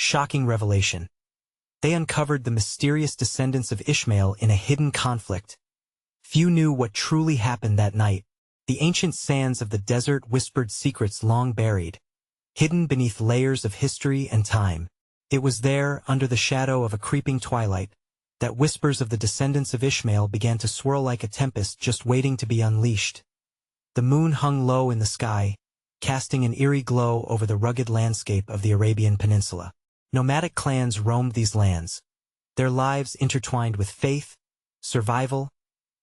Shocking revelation. They uncovered the mysterious descendants of Ishmael in a hidden conflict. Few knew what truly happened that night. The ancient sands of the desert whispered secrets long buried, hidden beneath layers of history and time. It was there, under the shadow of a creeping twilight, that whispers of the descendants of Ishmael began to swirl like a tempest just waiting to be unleashed. The moon hung low in the sky, casting an eerie glow over the rugged landscape of the Arabian Peninsula. Nomadic clans roamed these lands, their lives intertwined with faith, survival,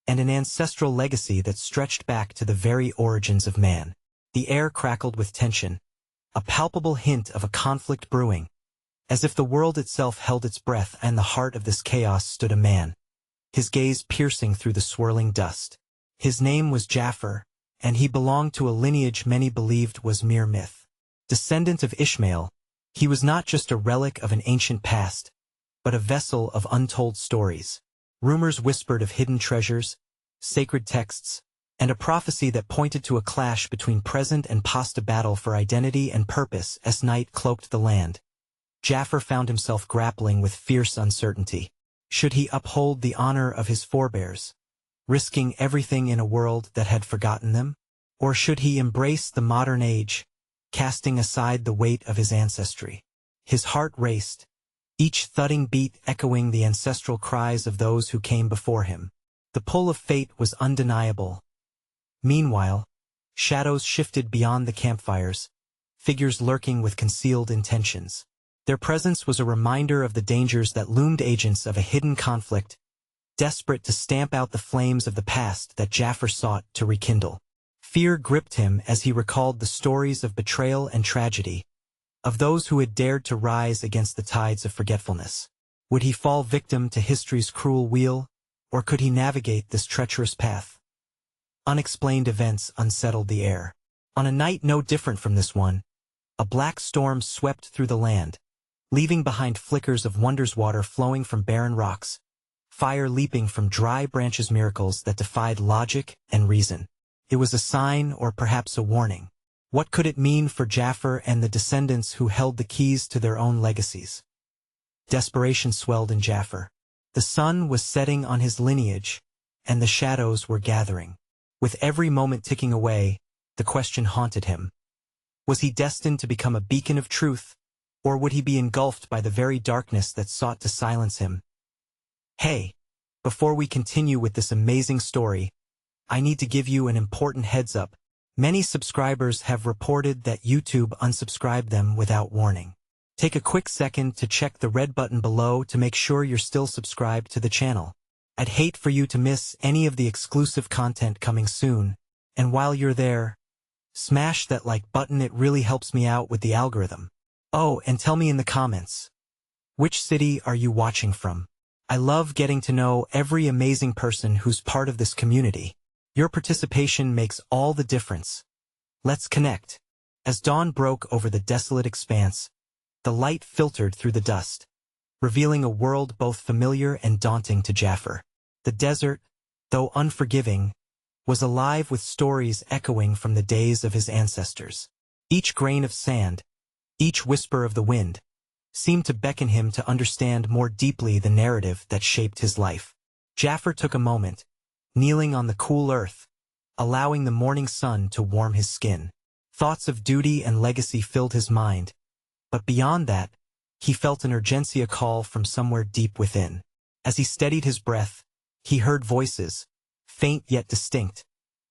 and an ancestral legacy that stretched back to the very origins of man. The air crackled with tension, a palpable hint of a conflict brewing. As if the world itself held its breath, and the heart of this chaos stood a man, his gaze piercing through the swirling dust. His name was Jafar, and he belonged to a lineage many believed was mere myth. Descendant of Ishmael, he was not just a relic of an ancient past, but a vessel of untold stories. Rumors whispered of hidden treasures, sacred texts, and a prophecy that pointed to a clash between present and past, a battle for identity and purpose. As night cloaked the land, Jafar found himself grappling with fierce uncertainty. Should he uphold the honor of his forebears, risking everything in a world that had forgotten them? Or should he embrace the modern age, casting aside the weight of his ancestry? His heart raced, each thudding beat echoing the ancestral cries of those who came before him. The pull of fate was undeniable. Meanwhile, shadows shifted beyond the campfires, figures lurking with concealed intentions. Their presence was a reminder of the dangers that loomed, agents of a hidden conflict, desperate to stamp out the flames of the past that Jafar sought to rekindle. Fear gripped him as he recalled the stories of betrayal and tragedy, of those who had dared to rise against the tides of forgetfulness. Would he fall victim to history's cruel wheel, or could he navigate this treacherous path? Unexplained events unsettled the air. On a night no different from this one, a black storm swept through the land, leaving behind flickers of wonders, water flowing from barren rocks, fire leaping from dry branches, miracles that defied logic and reason. It was a sign, or perhaps a warning. What could it mean for Jafar and the descendants who held the keys to their own legacies? Desperation swelled in Jafar. The sun was setting on his lineage, and the shadows were gathering. With every moment ticking away, the question haunted him. Was he destined to become a beacon of truth, or would he be engulfed by the very darkness that sought to silence him? Hey, before we continue with this amazing story, I need to give you an important heads up. Many subscribers have reported that YouTube unsubscribed them without warning. Take a quick second to check the red button below to make sure you're still subscribed to the channel. I'd hate for you to miss any of the exclusive content coming soon. And while you're there, smash that like button, it really helps me out with the algorithm. Oh, and tell me in the comments, which city are you watching from? I love getting to know every amazing person who's part of this community. Your participation makes all the difference. Let's connect. As dawn broke over the desolate expanse, the light filtered through the dust, revealing a world both familiar and daunting to Jafar. The desert, though unforgiving, was alive with stories echoing from the days of his ancestors. Each grain of sand, each whisper of the wind, seemed to beckon him to understand more deeply the narrative that shaped his life. Jafar took a moment, kneeling on the cool earth, allowing the morning sun to warm his skin. Thoughts of duty and legacy filled his mind, but beyond that, he felt an urgency, a call from somewhere deep within. As he steadied his breath, he heard voices, faint yet distinct,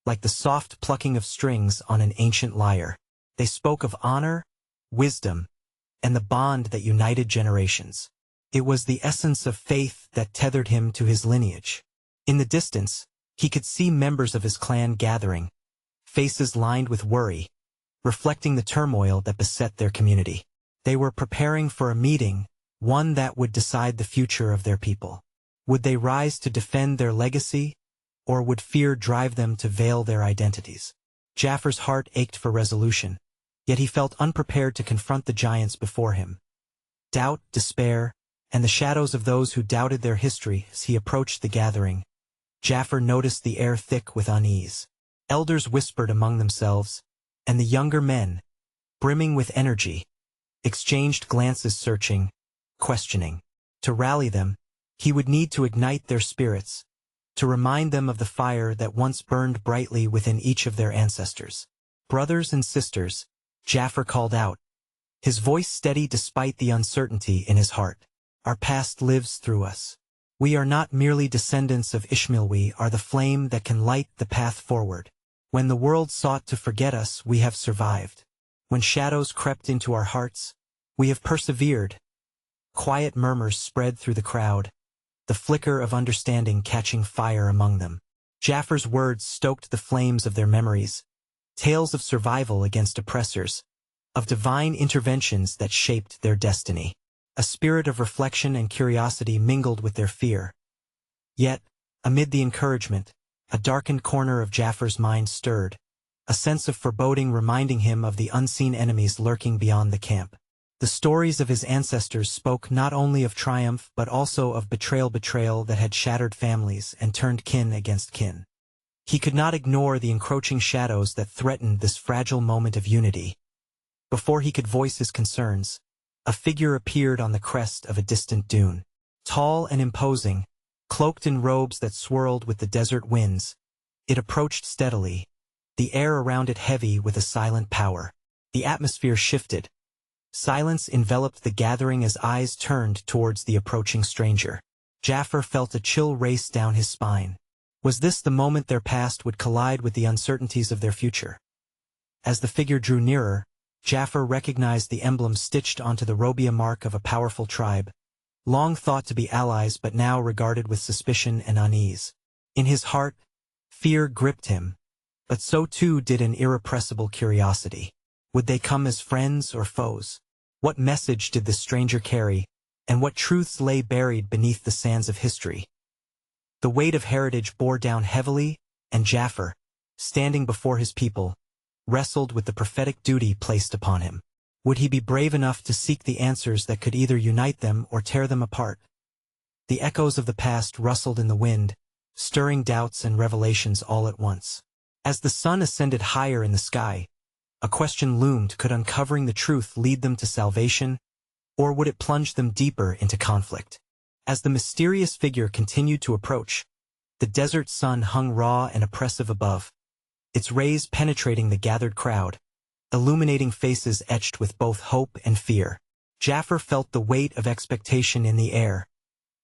like the soft plucking of strings on an ancient lyre. They spoke of honor, wisdom, and the bond that united generations. It was the essence of faith that tethered him to his lineage. In the distance, he could see members of his clan gathering, faces lined with worry, reflecting the turmoil that beset their community. They were preparing for a meeting, one that would decide the future of their people. Would they rise to defend their legacy, or would fear drive them to veil their identities? Jafar's heart ached for resolution, yet he felt unprepared to confront the giants before him. Doubt, despair, and the shadows of those who doubted their history. As he approached the gathering, Jafar noticed the air thick with unease. Elders whispered among themselves, and the younger men, brimming with energy, exchanged glances searching, questioning. To rally them, he would need to ignite their spirits, to remind them of the fire that once burned brightly within each of their ancestors. "Brothers and sisters," Jaffer called out, his voice steady despite the uncertainty in his heart. "Our past lives through us. We are not merely descendants of Ishmael, we are the flame that can light the path forward. When the world sought to forget us, we have survived. When shadows crept into our hearts, we have persevered." Quiet murmurs spread through the crowd, the flicker of understanding catching fire among them. Jaffer's words stoked the flames of their memories, tales of survival against oppressors, of divine interventions that shaped their destiny. A spirit of reflection and curiosity mingled with their fear. Yet, amid the encouragement, a darkened corner of Jaffer's mind stirred, a sense of foreboding reminding him of the unseen enemies lurking beyond the camp. The stories of his ancestors spoke not only of triumph but also of betrayal that had shattered families and turned kin against kin. He could not ignore the encroaching shadows that threatened this fragile moment of unity. Before he could voice his concerns, a figure appeared on the crest of a distant dune. Tall and imposing, cloaked in robes that swirled with the desert winds, it approached steadily, the air around it heavy with a silent power. The atmosphere shifted. Silence enveloped the gathering as eyes turned towards the approaching stranger. Jaffer felt a chill race down his spine. Was this the moment their past would collide with the uncertainties of their future? As the figure drew nearer, Jaffer recognized the emblem stitched onto the robia mark of a powerful tribe, long thought to be allies but now regarded with suspicion and unease. In his heart, fear gripped him, but so too did an irrepressible curiosity. Would they come as friends or foes? What message did the stranger carry, and what truths lay buried beneath the sands of history? The weight of heritage bore down heavily, and Jaffer, standing before his people, wrestled with the prophetic duty placed upon him. Would he be brave enough to seek the answers that could either unite them or tear them apart? The echoes of the past rustled in the wind, stirring doubts and revelations all at once. As the sun ascended higher in the sky, a question loomed: could uncovering the truth lead them to salvation, or would it plunge them deeper into conflict? As the mysterious figure continued to approach, the desert sun hung raw and oppressive above, its rays penetrating the gathered crowd, illuminating faces etched with both hope and fear. Jaffer felt the weight of expectation in the air,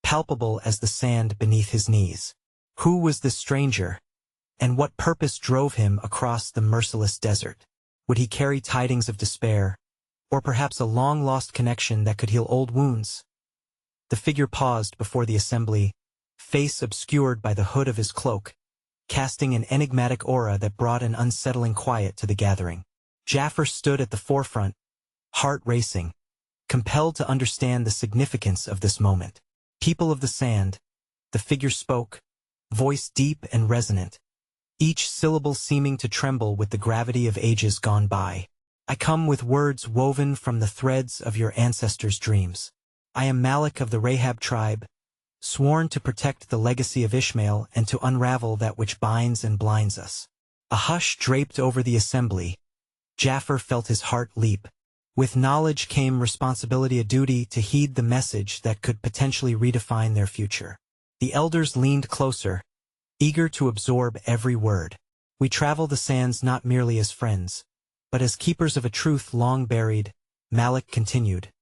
palpable as the sand beneath his knees. Who was this stranger, and what purpose drove him across the merciless desert? Would he carry tidings of despair, or perhaps a long-lost connection that could heal old wounds? The figure paused before the assembly, face obscured by the hood of his cloak, casting an enigmatic aura that brought an unsettling quiet to the gathering. Jaffer stood at the forefront, heart racing, compelled to understand the significance of this moment. "People of the sand," the figure spoke, voice deep and resonant, each syllable seeming to tremble with the gravity of ages gone by. "I come with words woven from the threads of your ancestors' dreams. I am Malik of the Rahab tribe, sworn to protect the legacy of Ishmael and to unravel that which binds and blinds us." A hush draped over the assembly. Jaffer felt his heart leap. With knowledge came responsibility, a duty to heed the message that could potentially redefine their future. The elders leaned closer, eager to absorb every word. "We travel the sands not merely as friends, but as keepers of a truth long buried," Malik continued,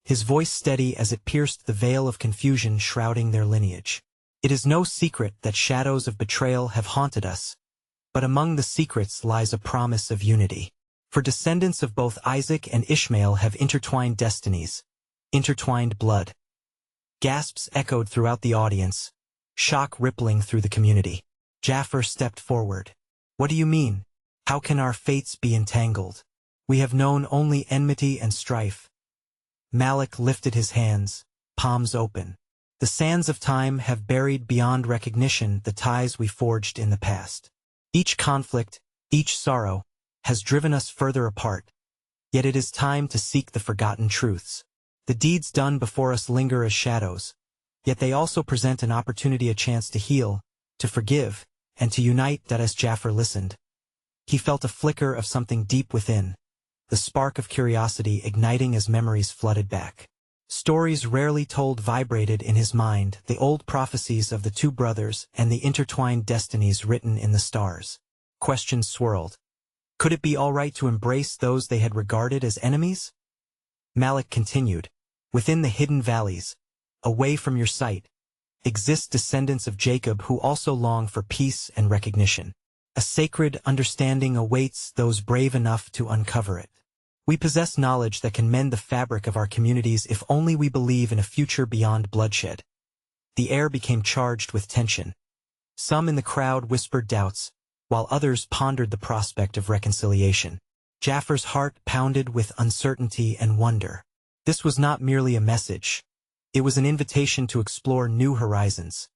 his voice steady as it pierced the veil of confusion shrouding their lineage. "It is no secret that shadows of betrayal have haunted us, but among the secrets lies a promise of unity. For descendants of both Isaac and Ishmael have intertwined destinies, intertwined blood." Gasps echoed throughout the audience, shock rippling through the community. Jaffer stepped forward. "What do you mean? How can our fates be entangled? We have known only enmity and strife." Malik lifted his hands, palms open. "The sands of time have buried beyond recognition the ties we forged in the past. Each conflict, each sorrow, has driven us further apart. Yet it is time to seek the forgotten truths. The deeds done before us linger as shadows, yet they also present an opportunity, a chance to heal, to forgive, and to unite." That as Jaffer listened, he felt a flicker of something deep within, the spark of curiosity igniting as memories flooded back. Stories rarely told vibrated in his mind, the old prophecies of the two brothers and the intertwined destinies written in the stars. Questions swirled. Could it be all right to embrace those they had regarded as enemies? Malik continued. Within the hidden valleys, away from your sight, exist descendants of Jacob who also long for peace and recognition. A sacred understanding awaits those brave enough to uncover it. We possess knowledge that can mend the fabric of our communities if only we believe in a future beyond bloodshed. The air became charged with tension. Some in the crowd whispered doubts, while others pondered the prospect of reconciliation. Jaffer's heart pounded with uncertainty and wonder. This was not merely a message. It was an invitation to explore new horizons.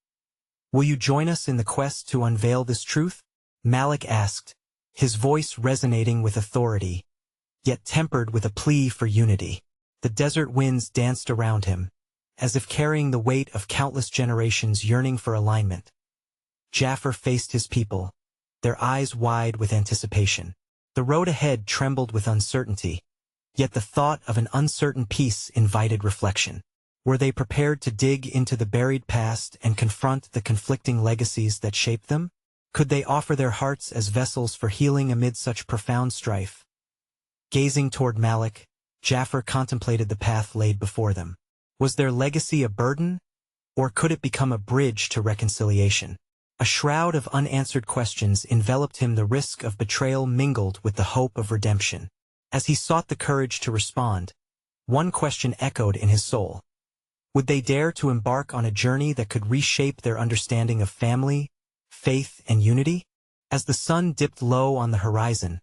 Will you join us in the quest to unveil this truth? Malik asked, his voice resonating with authority, yet tempered with a plea for unity. The desert winds danced around him, as if carrying the weight of countless generations yearning for alignment. Jaffer faced his people, their eyes wide with anticipation. The road ahead trembled with uncertainty, yet the thought of an uncertain peace invited reflection. Were they prepared to dig into the buried past and confront the conflicting legacies that shaped them? Could they offer their hearts as vessels for healing amid such profound strife? Gazing toward Malik, Jaffer contemplated the path laid before them. Was their legacy a burden, or could it become a bridge to reconciliation? A shroud of unanswered questions enveloped him, the risk of betrayal mingled with the hope of redemption. As he sought the courage to respond, one question echoed in his soul. Would they dare to embark on a journey that could reshape their understanding of family, faith, and unity? As the sun dipped low on the horizon,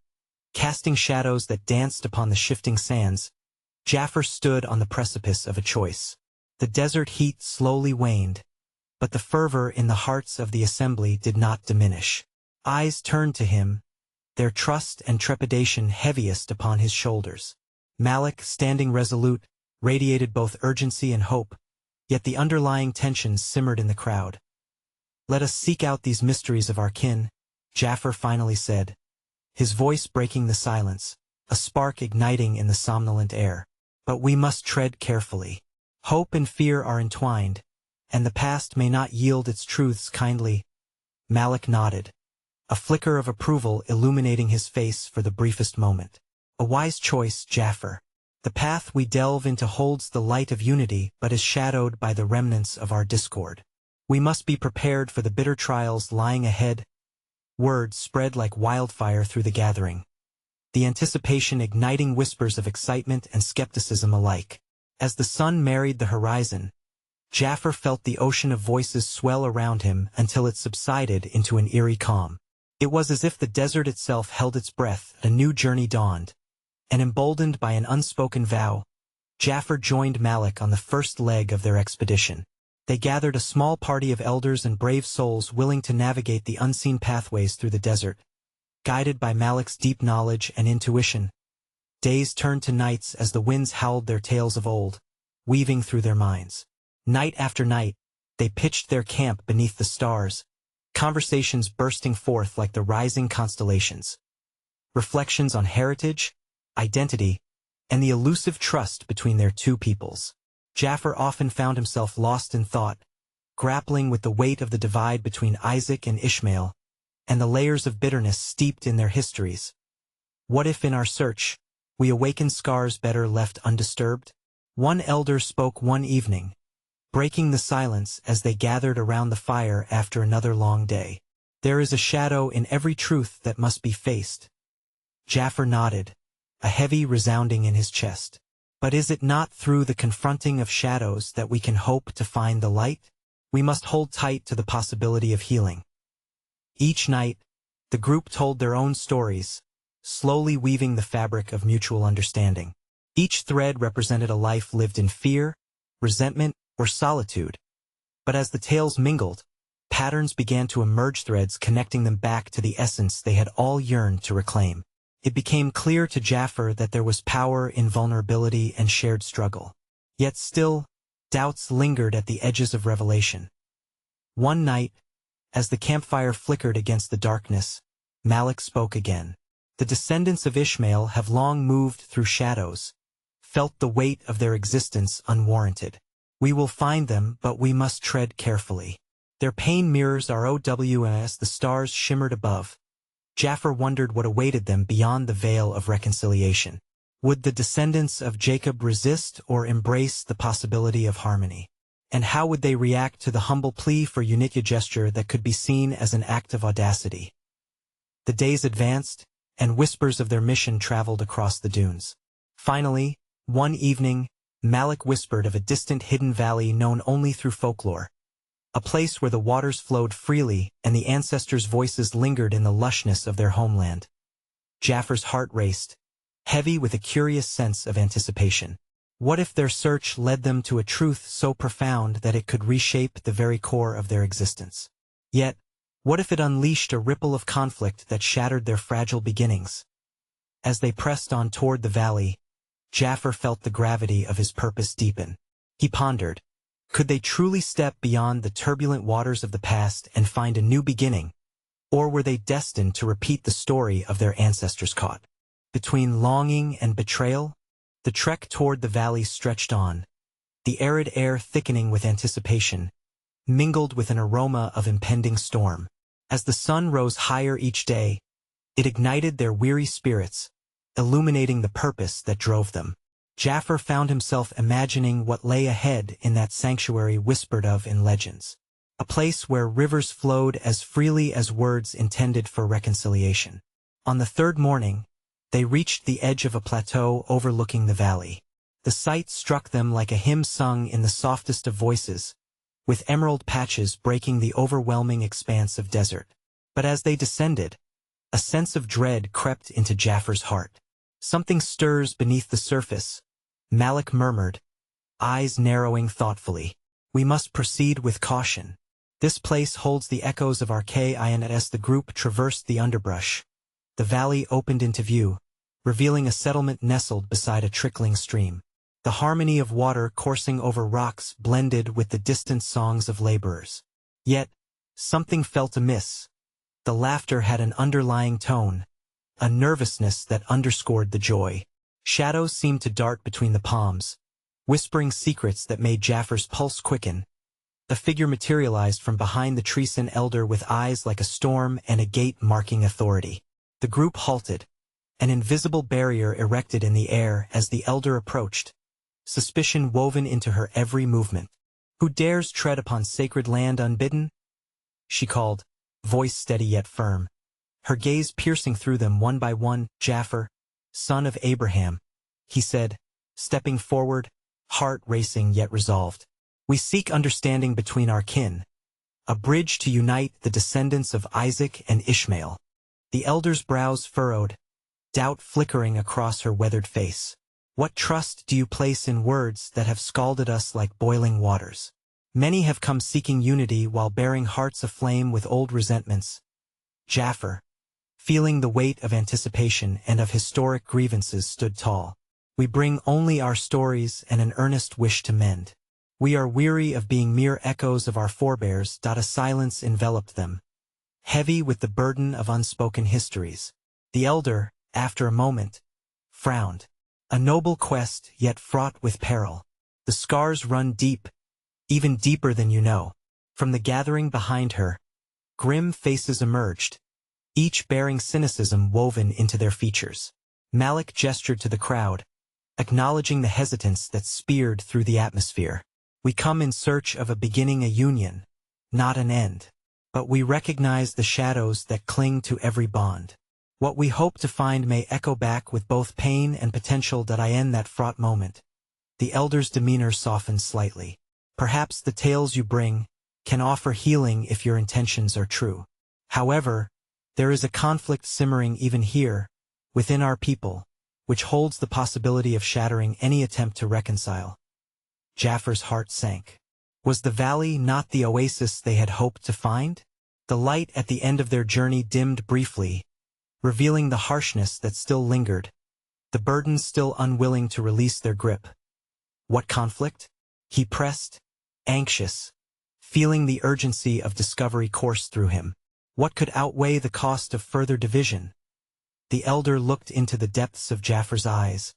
casting shadows that danced upon the shifting sands, Jaffer stood on the precipice of a choice. The desert heat slowly waned, but the fervor in the hearts of the assembly did not diminish. Eyes turned to him, their trust and trepidation heaviest upon his shoulders. Malik, standing resolute, radiated both urgency and hope, yet the underlying tensions simmered in the crowd. Let us seek out these mysteries of our kin, Jaffer finally said, his voice breaking the silence, a spark igniting in the somnolent air. But we must tread carefully. Hope and fear are entwined, and the past may not yield its truths kindly. Malik nodded, a flicker of approval illuminating his face for the briefest moment. A wise choice, Jaffer. The path we delve into holds the light of unity but is shadowed by the remnants of our discord. We must be prepared for the bitter trials lying ahead. Words spread like wildfire through the gathering, the anticipation igniting whispers of excitement and skepticism alike. As the sun married the horizon, Jaffer felt the ocean of voices swell around him until it subsided into an eerie calm. It was as if the desert itself held its breath. A new journey dawned, and emboldened by an unspoken vow, Jaffer joined Malik on the first leg of their expedition. They gathered a small party of elders and brave souls willing to navigate the unseen pathways through the desert. Guided by Malik's deep knowledge and intuition, days turned to nights as the winds howled their tales of old, weaving through their minds. Night after night, they pitched their camp beneath the stars, conversations bursting forth like the rising constellations. Reflections on heritage, identity, and the elusive trust between their two peoples. Jaffer often found himself lost in thought, grappling with the weight of the divide between Isaac and Ishmael, and the layers of bitterness steeped in their histories. What if in our search, we awaken scars better left undisturbed? One elder spoke one evening, breaking the silence as they gathered around the fire after another long day. There is a shadow in every truth that must be faced. Jaffer nodded, a heavy resounding in his chest. But is it not through the confronting of shadows that we can hope to find the light? We must hold tight to the possibility of healing. Each night, the group told their own stories, slowly weaving the fabric of mutual understanding. Each thread represented a life lived in fear, resentment, or solitude. But as the tales mingled, patterns began to emerge, threads connecting them back to the essence they had all yearned to reclaim. It became clear to Jaffer that there was power in vulnerability and shared struggle. Yet still, doubts lingered at the edges of revelation. One night, as the campfire flickered against the darkness, Malik spoke again. The descendants of Ishmael have long moved through shadows, felt the weight of their existence unwarranted. We will find them, but we must tread carefully. Their pain mirrors our OWS. The stars shimmered above. Jaffer wondered what awaited them beyond the veil of reconciliation. Would the descendants of Jacob resist or embrace the possibility of harmony? And how would they react to the humble plea for unity, a gesture that could be seen as an act of audacity? The days advanced, and whispers of their mission traveled across the dunes. Finally, one evening, Malik whispered of a distant hidden valley known only through folklore, a place where the waters flowed freely and the ancestors' voices lingered in the lushness of their homeland. Jaffer's heart raced, heavy with a curious sense of anticipation. What if their search led them to a truth so profound that it could reshape the very core of their existence? Yet, what if it unleashed a ripple of conflict that shattered their fragile beginnings? As they pressed on toward the valley, Jaffer felt the gravity of his purpose deepen. He pondered, could they truly step beyond the turbulent waters of the past and find a new beginning, or were they destined to repeat the story of their ancestors? Caught between longing and betrayal, the trek toward the valley stretched on, the arid air thickening with anticipation, mingled with an aroma of impending storm. As the sun rose higher each day, it ignited their weary spirits, illuminating the purpose that drove them. Jaffer found himself imagining what lay ahead in that sanctuary whispered of in legends, a place where rivers flowed as freely as words intended for reconciliation. On the third morning, they reached the edge of a plateau overlooking the valley. The sight struck them like a hymn sung in the softest of voices, with emerald patches breaking the overwhelming expanse of desert. But as they descended, a sense of dread crept into Jaffer's heart. Something stirs beneath the surface, Malik murmured, eyes narrowing thoughtfully. We must proceed with caution. This place holds the echoes of archaeologists. As the group traversed the underbrush, the valley opened into view, revealing a settlement nestled beside a trickling stream. The harmony of water coursing over rocks blended with the distant songs of laborers. Yet, something felt amiss. The laughter had an underlying tone, a nervousness that underscored the joy. Shadows seemed to dart between the palms, whispering secrets that made Jaffer's pulse quicken. A figure materialized from behind the tree, an elder with eyes like a storm and a gait marking authority. The group halted, an invisible barrier erected in the air as the elder approached, suspicion woven into her every movement. Who dares tread upon sacred land unbidden? She called, voice steady yet firm, her gaze piercing through them one by one. Jaffer, son of Abraham, he said, stepping forward, heart racing yet resolved. We seek understanding between our kin, a bridge to unite the descendants of Isaac and Ishmael. The elder's brows furrowed, doubt flickering across her weathered face. What trust do you place in words that have scalded us like boiling waters? Many have come seeking unity while bearing hearts aflame with old resentments. Jaffer, feeling the weight of anticipation and of historic grievances, stood tall. We bring only our stories and an earnest wish to mend. We are weary of being mere echoes of our forebears. A silence enveloped them, heavy with the burden of unspoken histories. The elder, after a moment, frowned. A noble quest, yet fraught with peril. The scars run deep, even deeper than you know. From the gathering behind her, grim faces emerged, each bearing cynicism woven into their features. Malik gestured to the crowd, acknowledging the hesitance that speared through the atmosphere. We come in search of a beginning, a union, not an end. But we recognize the shadows that cling to every bond. What we hope to find may echo back with both pain and potential. In that fraught moment, the elder's demeanor softened slightly. Perhaps the tales you bring can offer healing if your intentions are true. However, there is a conflict simmering even here, within our people, which holds the possibility of shattering any attempt to reconcile. Jaffer's heart sank. Was the valley not the oasis they had hoped to find? The light at the end of their journey dimmed briefly, revealing the harshness that still lingered, the burdens still unwilling to release their grip. What conflict? He pressed, anxious, feeling the urgency of discovery course through him. What could outweigh the cost of further division? The elder looked into the depths of Jaffar's eyes,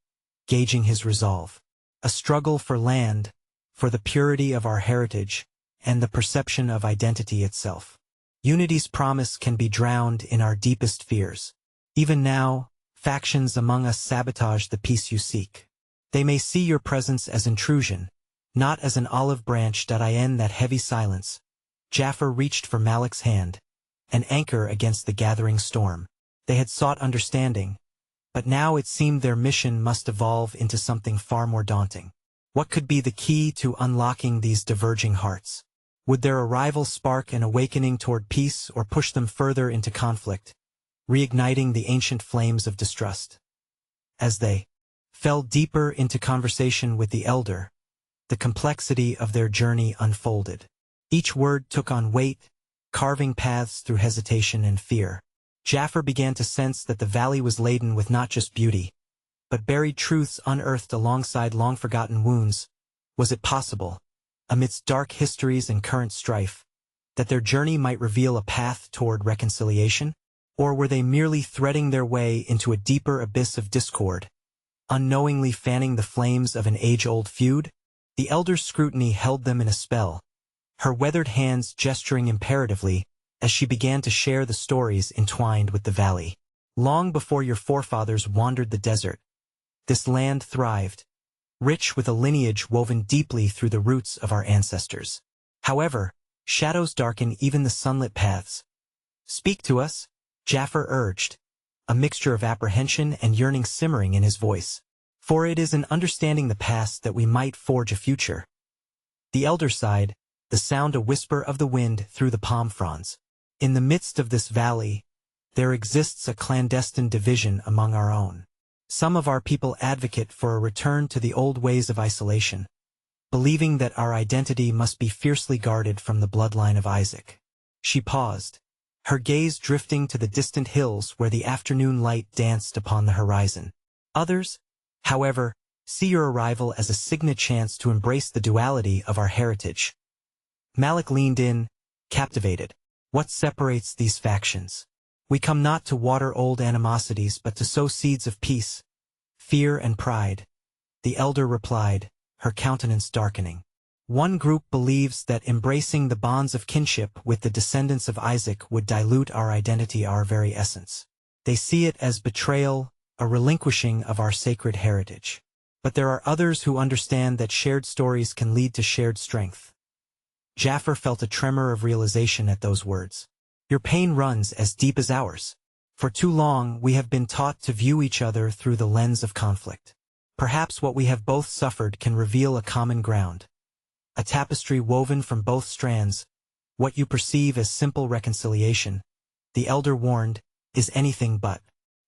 gauging his resolve. A struggle for land, for the purity of our heritage, and the perception of identity itself. Unity's promise can be drowned in our deepest fears. Even now, factions among us sabotage the peace you seek. They may see your presence as intrusion, not as an olive branch. In that heavy silence, Jaffar reached for Malik's hand, an anchor against the gathering storm. They had sought understanding, but now it seemed their mission must evolve into something far more daunting. What could be the key to unlocking these diverging hearts? Would their arrival spark an awakening toward peace or push them further into conflict, reigniting the ancient flames of distrust? As they fell deeper into conversation with the elder, the complexity of their journey unfolded. Each word took on weight, carving paths through hesitation and fear. Jaffar began to sense that the valley was laden with not just beauty, but buried truths unearthed alongside long-forgotten wounds. Was it possible, amidst dark histories and current strife, that their journey might reveal a path toward reconciliation? Or were they merely threading their way into a deeper abyss of discord, unknowingly fanning the flames of an age-old feud? The elder's scrutiny held them in a spell, her weathered hands gesturing imperatively as she began to share the stories entwined with the valley. Long before your forefathers wandered the desert, this land thrived, rich with a lineage woven deeply through the roots of our ancestors. However, shadows darken even the sunlit paths. Speak to us, Jaffar urged, a mixture of apprehension and yearning simmering in his voice. For it is in understanding the past that we might forge a future. The elder sighed, the sound a whisper of the wind through the palm fronds. In the midst of this valley, there exists a clandestine division among our own. Some of our people advocate for a return to the old ways of isolation, believing that our identity must be fiercely guarded from the bloodline of Isaac. She paused, her gaze drifting to the distant hills where the afternoon light danced upon the horizon. Others, however, see your arrival as a signet chance to embrace the duality of our heritage. Malik leaned in, captivated. What separates these factions? We come not to water old animosities but to sow seeds of peace, fear and pride. The elder replied, her countenance darkening. One group believes that embracing the bonds of kinship with the descendants of Isaac would dilute our identity, our very essence. They see it as betrayal, a relinquishing of our sacred heritage. But there are others who understand that shared stories can lead to shared strength. Jaffar felt a tremor of realization at those words. Your pain runs as deep as ours. For too long, we have been taught to view each other through the lens of conflict. Perhaps what we have both suffered can reveal a common ground. A tapestry woven from both strands. What you perceive as simple reconciliation, the elder warned, is anything but.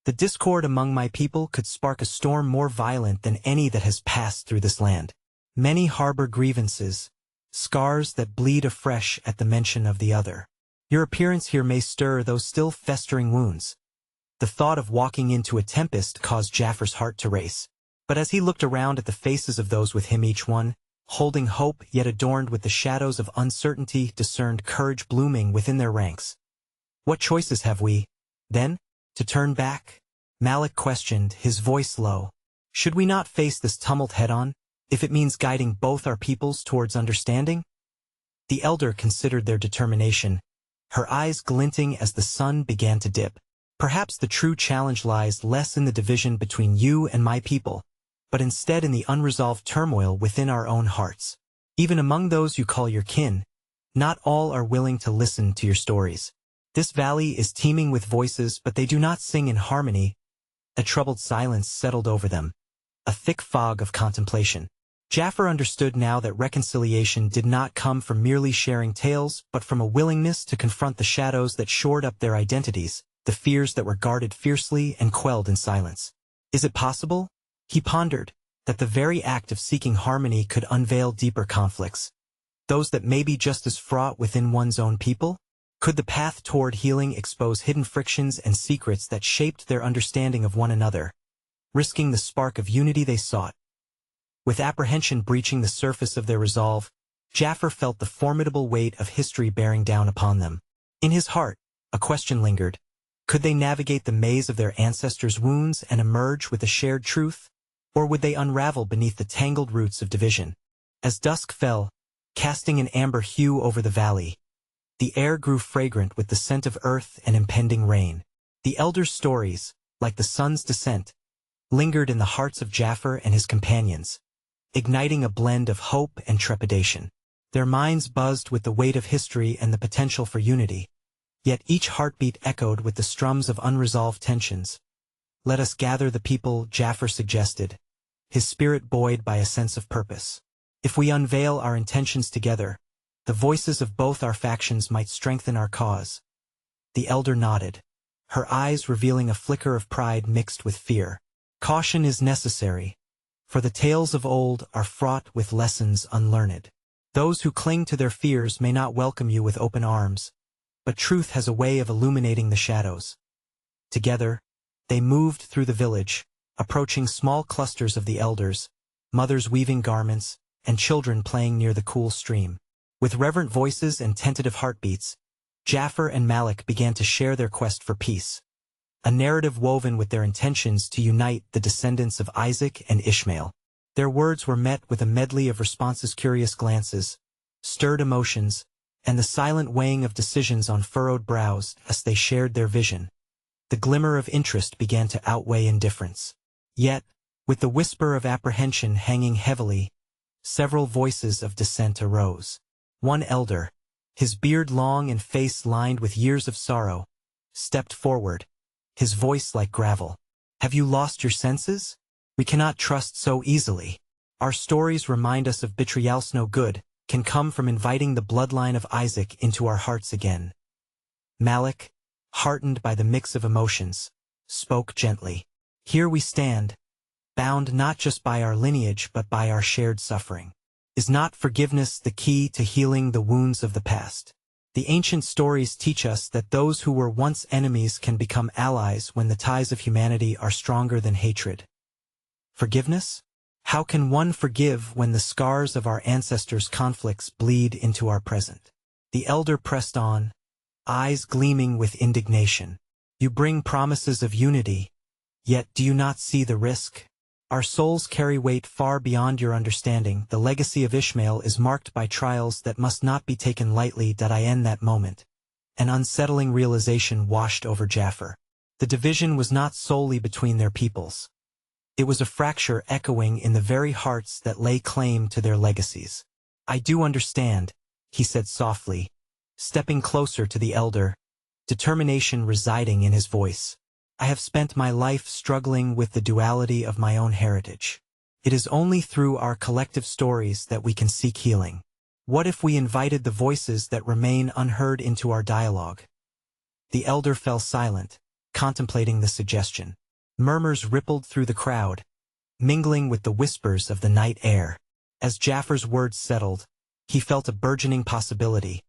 The discord among my people could spark a storm more violent than any that has passed through this land. Many harbor grievances, scars that bleed afresh at the mention of the other. Your appearance here may stir those still festering wounds. The thought of walking into a tempest caused Jaffar's heart to race. But as he looked around at the faces of those with him, each one, holding hope yet adorned with the shadows of uncertainty, discerned courage blooming within their ranks. What choices have we, then, to turn back? Malik questioned, his voice low. Should we not face this tumult head-on, if it means guiding both our peoples towards understanding? The elder considered their determination, her eyes glinting as the sun began to dip. Perhaps the true challenge lies less in the division between you and my people, but instead in the unresolved turmoil within our own hearts. Even among those you call your kin, not all are willing to listen to your stories. This valley is teeming with voices, but they do not sing in harmony. A troubled silence settled over them, a thick fog of contemplation. Jaffar understood now that reconciliation did not come from merely sharing tales, but from a willingness to confront the shadows that shored up their identities, the fears that were guarded fiercely and quelled in silence. Is it possible, he pondered, that the very act of seeking harmony could unveil deeper conflicts, those that may be just as fraught within one's own people? Could the path toward healing expose hidden frictions and secrets that shaped their understanding of one another, risking the spark of unity they sought? With apprehension breaching the surface of their resolve, Jaffar felt the formidable weight of history bearing down upon them. In his heart, a question lingered. Could they navigate the maze of their ancestors' wounds and emerge with a shared truth? Or would they unravel beneath the tangled roots of division? As dusk fell, casting an amber hue over the valley, the air grew fragrant with the scent of earth and impending rain. The elders' stories, like the sun's descent, lingered in the hearts of Jaffer and his companions, igniting a blend of hope and trepidation. Their minds buzzed with the weight of history and the potential for unity, yet each heartbeat echoed with the strums of unresolved tensions. "Let us gather the people," Jaffer suggested, his spirit buoyed by a sense of purpose. "If we unveil our intentions together, the voices of both our factions might strengthen our cause." The elder nodded, her eyes revealing a flicker of pride mixed with fear. "Caution is necessary, for the tales of old are fraught with lessons unlearned. Those who cling to their fears may not welcome you with open arms, but truth has a way of illuminating the shadows." Together, they moved through the village, approaching small clusters of the elders, mothers weaving garments, and children playing near the cool stream. With reverent voices and tentative heartbeats, Jaffer and Malik began to share their quest for peace, a narrative woven with their intentions to unite the descendants of Isaac and Ishmael. Their words were met with a medley of responses, curious glances, stirred emotions, and the silent weighing of decisions on furrowed brows as they shared their vision. The glimmer of interest began to outweigh indifference. Yet, with the whisper of apprehension hanging heavily, several voices of dissent arose. One elder, his beard long and face lined with years of sorrow, stepped forward, his voice like gravel. "Have you lost your senses? We cannot trust so easily. Our stories remind us of betrayals no good can come from inviting the bloodline of Isaac into our hearts again." Malik, heartened by the mix of emotions, spoke gently. "Here we stand, bound not just by our lineage but by our shared suffering. Is not forgiveness the key to healing the wounds of the past? The ancient stories teach us that those who were once enemies can become allies when the ties of humanity are stronger than hatred." Forgiveness? How can one forgive when the scars of our ancestors' conflicts bleed into our present? The elder pressed on, eyes gleaming with indignation. "You bring promises of unity, yet do you not see the risk? Our souls carry weight far beyond your understanding. The legacy of Ishmael is marked by trials that must not be taken lightly." In that moment, an unsettling realization washed over Jaffer. The division was not solely between their peoples. It was a fracture echoing in the very hearts that lay claim to their legacies. "I do understand," he said softly, stepping closer to the elder, determination residing in his voice. "I have spent my life struggling with the duality of my own heritage. It is only through our collective stories that we can seek healing. What if we invited the voices that remain unheard into our dialogue?" The elder fell silent, contemplating the suggestion. Murmurs rippled through the crowd, mingling with the whispers of the night air. As Jaffer's words settled, he felt a burgeoning possibility.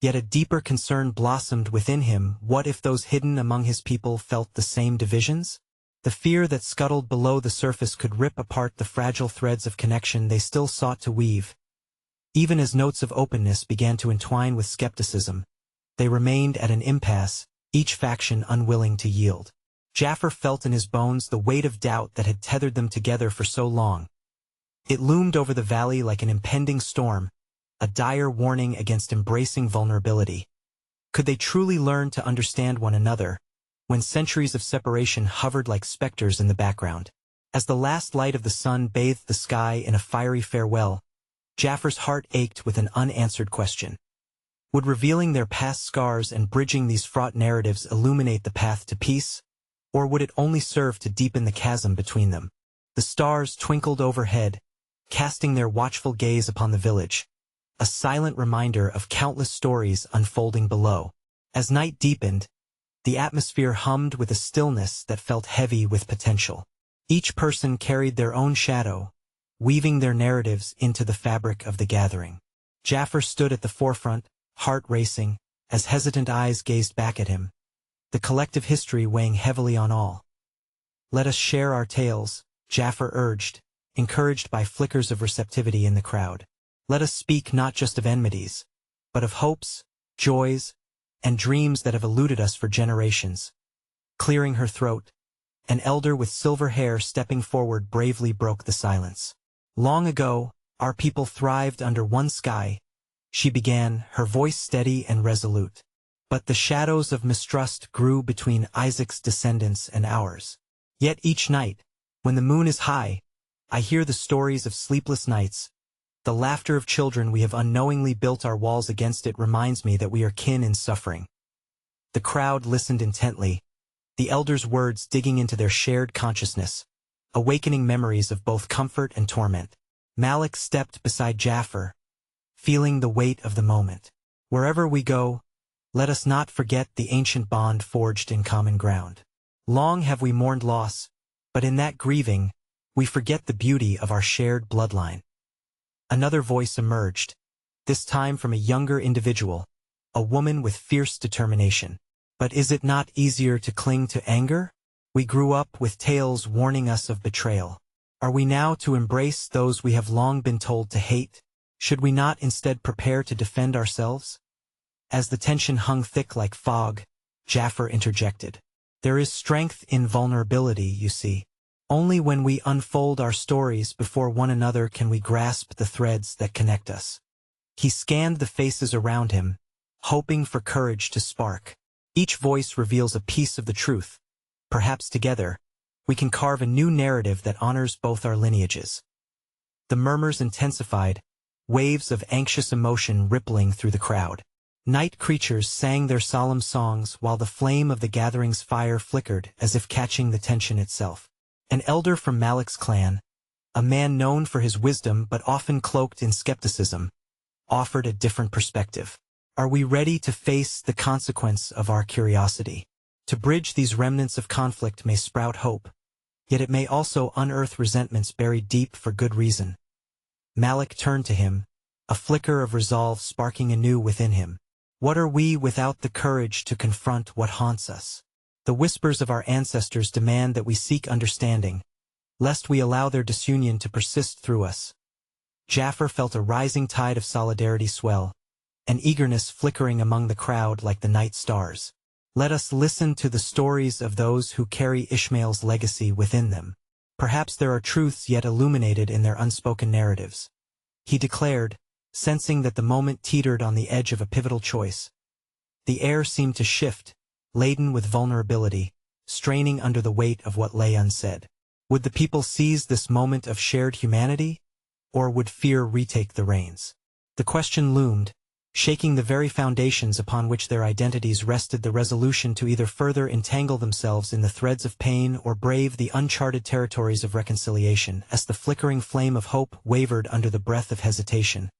Yet a deeper concern blossomed within him. What if those hidden among his people felt the same divisions? The fear that scuttled below the surface could rip apart the fragile threads of connection they still sought to weave. Even as notes of openness began to entwine with skepticism, they remained at an impasse, each faction unwilling to yield. Jaffer felt in his bones the weight of doubt that had tethered them together for so long. It loomed over the valley like an impending storm, a dire warning against embracing vulnerability. Could they truly learn to understand one another, when centuries of separation hovered like specters in the background? As the last light of the sun bathed the sky in a fiery farewell, Jaffer's heart ached with an unanswered question. Would revealing their past scars and bridging these fraught narratives illuminate the path to peace? Or would it only serve to deepen the chasm between them? The stars twinkled overhead, casting their watchful gaze upon the village, a silent reminder of countless stories unfolding below. As night deepened, the atmosphere hummed with a stillness that felt heavy with potential. Each person carried their own shadow, weaving their narratives into the fabric of the gathering. Jaffer stood at the forefront, heart racing, as hesitant eyes gazed back at him, the collective history weighing heavily on all. "Let us share our tales," Jaffer urged, encouraged by flickers of receptivity in the crowd. "Let us speak not just of enmities, but of hopes, joys, and dreams that have eluded us for generations." Clearing her throat, an elder with silver hair stepping forward bravely broke the silence. Long ago, our people thrived under one sky, she began, her voice steady and resolute. But the shadows of mistrust grew between Isaac's descendants and ours. Yet each night, when the moon is high, I hear the stories of sleepless nights. The laughter of children we have unknowingly built our walls against it reminds me that we are kin in suffering. The crowd listened intently, the elders' words digging into their shared consciousness, awakening memories of both comfort and torment. Malik stepped beside Jafar, feeling the weight of the moment. Wherever we go, let us not forget the ancient bond forged in common ground. Long have we mourned loss, but in that grieving, we forget the beauty of our shared bloodline. Another voice emerged, this time from a younger individual, a woman with fierce determination. But is it not easier to cling to anger? We grew up with tales warning us of betrayal. Are we now to embrace those we have long been told to hate? Should we not instead prepare to defend ourselves? As the tension hung thick like fog, Jafar interjected. There is strength in vulnerability, you see. Only when we unfold our stories before one another can we grasp the threads that connect us. He scanned the faces around him, hoping for courage to spark. Each voice reveals a piece of the truth. Perhaps together, we can carve a new narrative that honors both our lineages. The murmurs intensified, waves of anxious emotion rippling through the crowd. Night creatures sang their solemn songs while the flame of the gathering's fire flickered as if catching the tension itself. An elder from Malik's clan, a man known for his wisdom but often cloaked in skepticism, offered a different perspective. Are we ready to face the consequence of our curiosity? To bridge these remnants of conflict may sprout hope, yet it may also unearth resentments buried deep for good reason. Malik turned to him, a flicker of resolve sparking anew within him. What are we without the courage to confront what haunts us? The whispers of our ancestors demand that we seek understanding, lest we allow their disunion to persist through us. Jafar felt a rising tide of solidarity swell, an eagerness flickering among the crowd like the night stars. Let us listen to the stories of those who carry Ishmael's legacy within them. Perhaps there are truths yet illuminated in their unspoken narratives. He declared, sensing that the moment teetered on the edge of a pivotal choice. The air seemed to shift, laden with vulnerability, straining under the weight of what lay unsaid. Would the people seize this moment of shared humanity, or would fear retake the reins? The question loomed, shaking the very foundations upon which their identities rested, the resolution to either further entangle themselves in the threads of pain or brave the uncharted territories of reconciliation. As the flickering flame of hope wavered under the breath of hesitation,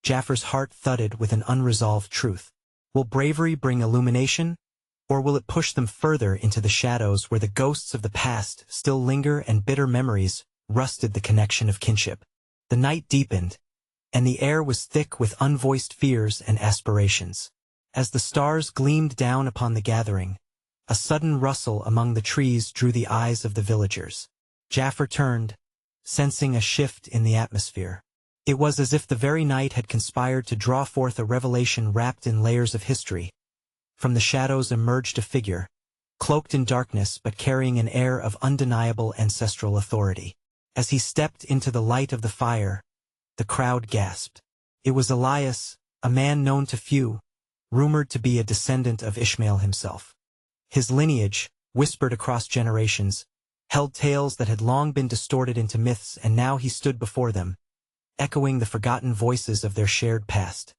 Jafar's heart thudded with an unresolved truth. Will bravery bring illumination, or will it push them further into the shadows where the ghosts of the past still linger and bitter memories rusted the connection of kinship? The night deepened, and the air was thick with unvoiced fears and aspirations. As the stars gleamed down upon the gathering, a sudden rustle among the trees drew the eyes of the villagers. Jafar turned, sensing a shift in the atmosphere. It was as if the very night had conspired to draw forth a revelation wrapped in layers of history. From the shadows emerged a figure, cloaked in darkness but carrying an air of undeniable ancestral authority. As he stepped into the light of the fire, the crowd gasped. It was Elias, a man known to few, rumored to be a descendant of Ishmael himself. His lineage, whispered across generations, held tales that had long been distorted into myths, and now he stood before them, echoing the forgotten voices of their shared past.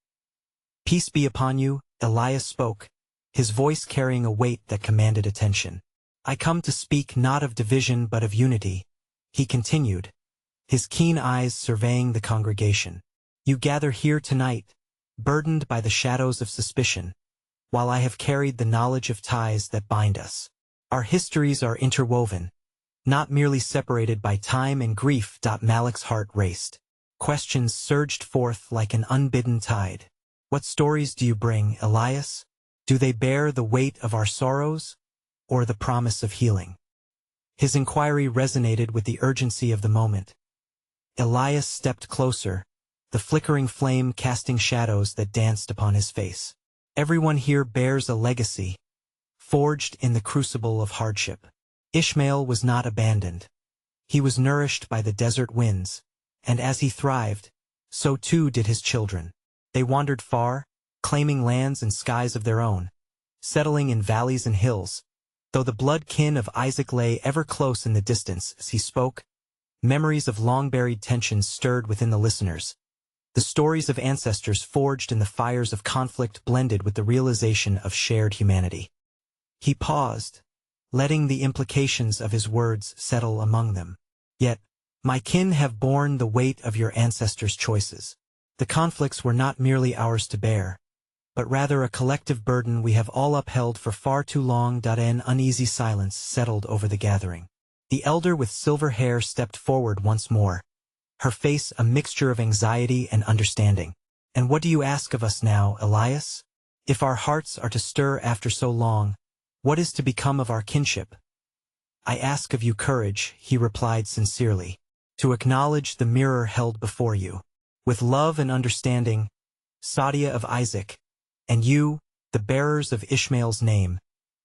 Peace be upon you, Elias spoke, his voice carrying a weight that commanded attention. I come to speak not of division but of unity, he continued, his keen eyes surveying the congregation. You gather here tonight, burdened by the shadows of suspicion, while I have carried the knowledge of ties that bind us. Our histories are interwoven, not merely separated by time and grief. Malik's heart raced. Questions surged forth like an unbidden tide. What stories do you bring, Elias? Do they bear the weight of our sorrows, or the promise of healing? His inquiry resonated with the urgency of the moment. Elias stepped closer, the flickering flame casting shadows that danced upon his face. Everyone here bears a legacy, forged in the crucible of hardship. Ishmael was not abandoned. He was nourished by the desert winds, and as he thrived, so too did his children. They wandered far, claiming lands and skies of their own, settling in valleys and hills. Though the blood kin of Isaac lay ever close in the distance as he spoke, memories of long-buried tensions stirred within the listeners. The stories of ancestors forged in the fires of conflict blended with the realization of shared humanity. He paused, letting the implications of his words settle among them. Yet, my kin have borne the weight of your ancestors' choices. The conflicts were not merely ours to bear, but rather a collective burden we have all upheld for far too long. An uneasy silence settled over the gathering. The elder with silver hair stepped forward once more, her face a mixture of anxiety and understanding. And what do you ask of us now, Elias? If our hearts are to stir after so long, what is to become of our kinship? I ask of you courage, he replied sincerely, to acknowledge the mirror held before you. With love and understanding, Sadia of Isaac, and you, the bearers of Ishmael's name,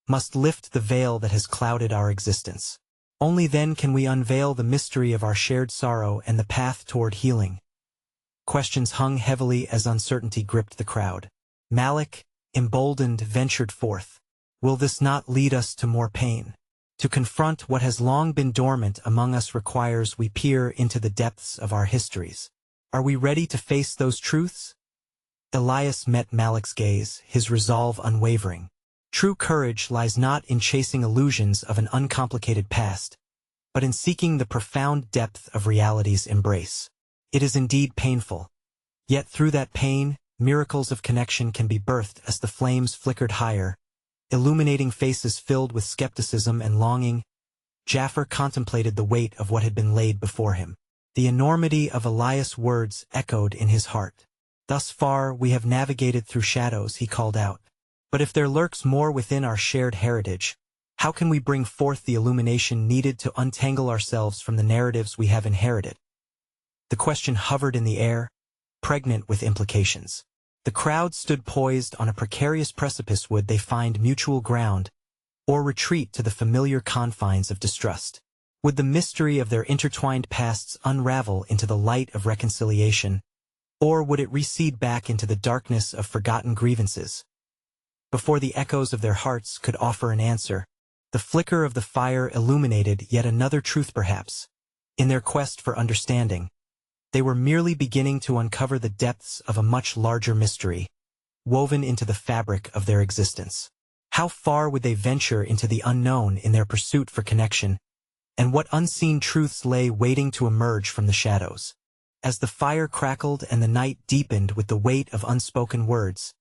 must lift the veil that has clouded our existence. Only then can we unveil the mystery of our shared sorrow and the path toward healing. Questions hung heavily as uncertainty gripped the crowd. Malik, emboldened, ventured forth. Will this not lead us to more pain? To confront what has long been dormant among us requires we peer into the depths of our histories. Are we ready to face those truths? Elias met Malik's gaze, his resolve unwavering. True courage lies not in chasing illusions of an uncomplicated past, but in seeking the profound depth of reality's embrace. It is indeed painful. Yet through that pain, miracles of connection can be birthed as the flames flickered higher, illuminating faces filled with skepticism and longing. Jaffer contemplated the weight of what had been laid before him. The enormity of Elias' words echoed in his heart. Thus far we have navigated through shadows, he called out. But if there lurks more within our shared heritage, how can we bring forth the illumination needed to untangle ourselves from the narratives we have inherited? The question hovered in the air, pregnant with implications. The crowd stood poised on a precarious precipice. Would they find mutual ground, or retreat to the familiar confines of distrust? Would the mystery of their intertwined pasts unravel into the light of reconciliation, or would it recede back into the darkness of forgotten grievances? Before the echoes of their hearts could offer an answer, the flicker of the fire illuminated yet another truth perhaps. In their quest for understanding, they were merely beginning to uncover the depths of a much larger mystery, woven into the fabric of their existence. How far would they venture into the unknown in their pursuit for connection, and what unseen truths lay waiting to emerge from the shadows? As the fire crackled and the night deepened with the weight of unspoken words,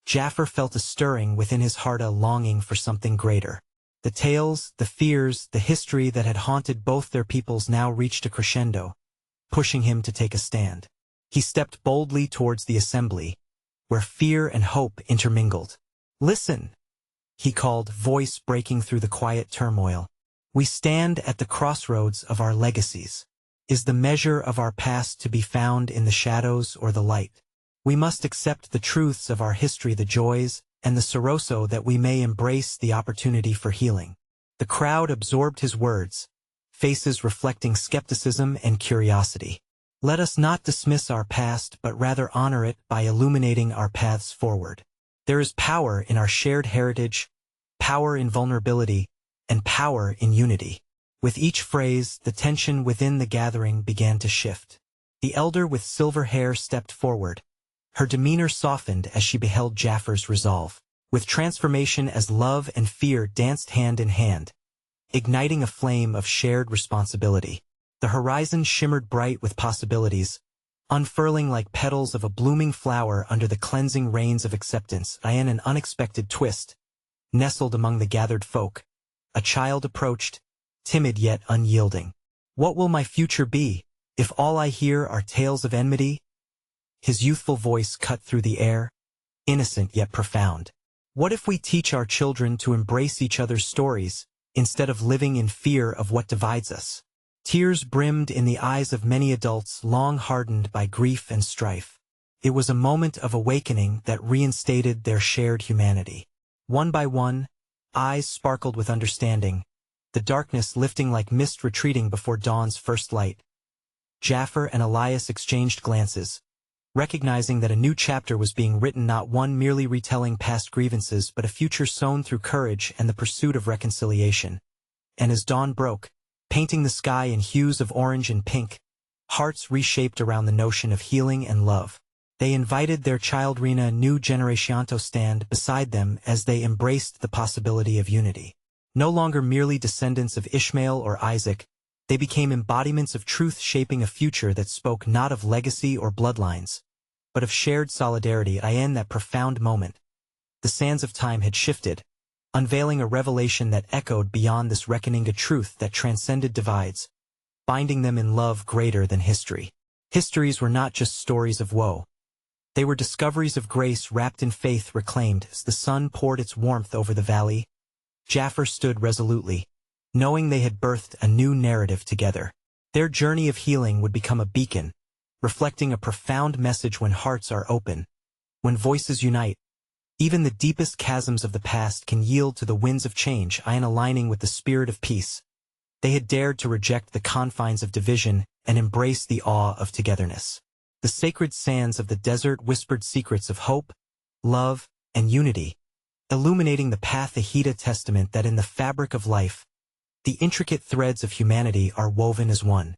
Jaffer felt a stirring within his heart, a longing for something greater. The tales, the fears, the history that had haunted both their peoples now reached a crescendo, pushing him to take a stand. He stepped boldly towards the assembly, where fear and hope intermingled. Listen, he called, voice breaking through the quiet turmoil. We stand at the crossroads of our legacies. Is the measure of our past to be found in the shadows or the light? We must accept the truths of our history, the joys and the sorrow, so that we may embrace the opportunity for healing. The crowd absorbed his words, faces reflecting skepticism and curiosity. Let us not dismiss our past, but rather honor it by illuminating our paths forward. There is power in our shared heritage, power in vulnerability, and power in unity. With each phrase, the tension within the gathering began to shift. The elder with silver hair stepped forward. Her demeanor softened as she beheld Jaffer's resolve. With transformation as love and fear danced hand in hand, igniting a flame of shared responsibility. The horizon shimmered bright with possibilities, unfurling like petals of a blooming flower under the cleansing rains of acceptance. In an unexpected twist, nestled among the gathered folk, a child approached, timid yet unyielding. What will my future be, if all I hear are tales of enmity? His youthful voice cut through the air, innocent yet profound. What if we teach our children to embrace each other's stories, instead of living in fear of what divides us? Tears brimmed in the eyes of many adults long hardened by grief and strife. It was a moment of awakening that reinstated their shared humanity. One by one, eyes sparkled with understanding, the darkness lifting like mist retreating before dawn's first light. Jaffer and Elias exchanged glances, recognizing that a new chapter was being written, not one merely retelling past grievances but a future sown through courage and the pursuit of reconciliation. And as dawn broke, painting the sky in hues of orange and pink, hearts reshaped around the notion of healing and love. They invited their childrena new generation to stand beside them as they embraced the possibility of unity. No longer merely descendants of Ishmael or Isaac, they became embodiments of truth, shaping a future that spoke not of legacy or bloodlines, but of shared solidarity. In that profound moment, the sands of time had shifted, unveiling a revelation that echoed beyond this reckoning, a truth that transcended divides, binding them in love greater than history. Histories were not just stories of woe. They were discoveries of grace wrapped in faith reclaimed. As the sun poured its warmth over the valley, Jaffer stood resolutely, knowing they had birthed a new narrative together. Their journey of healing would become a beacon, reflecting a profound message: when hearts are open, when voices unite, even the deepest chasms of the past can yield to the winds of change. In aligning with the spirit of peace, they had dared to reject the confines of division and embrace the awe of togetherness. The sacred sands of the desert whispered secrets of hope, love, and unity, illuminating the path, a Heda testament that in the fabric of life, the intricate threads of humanity are woven as one.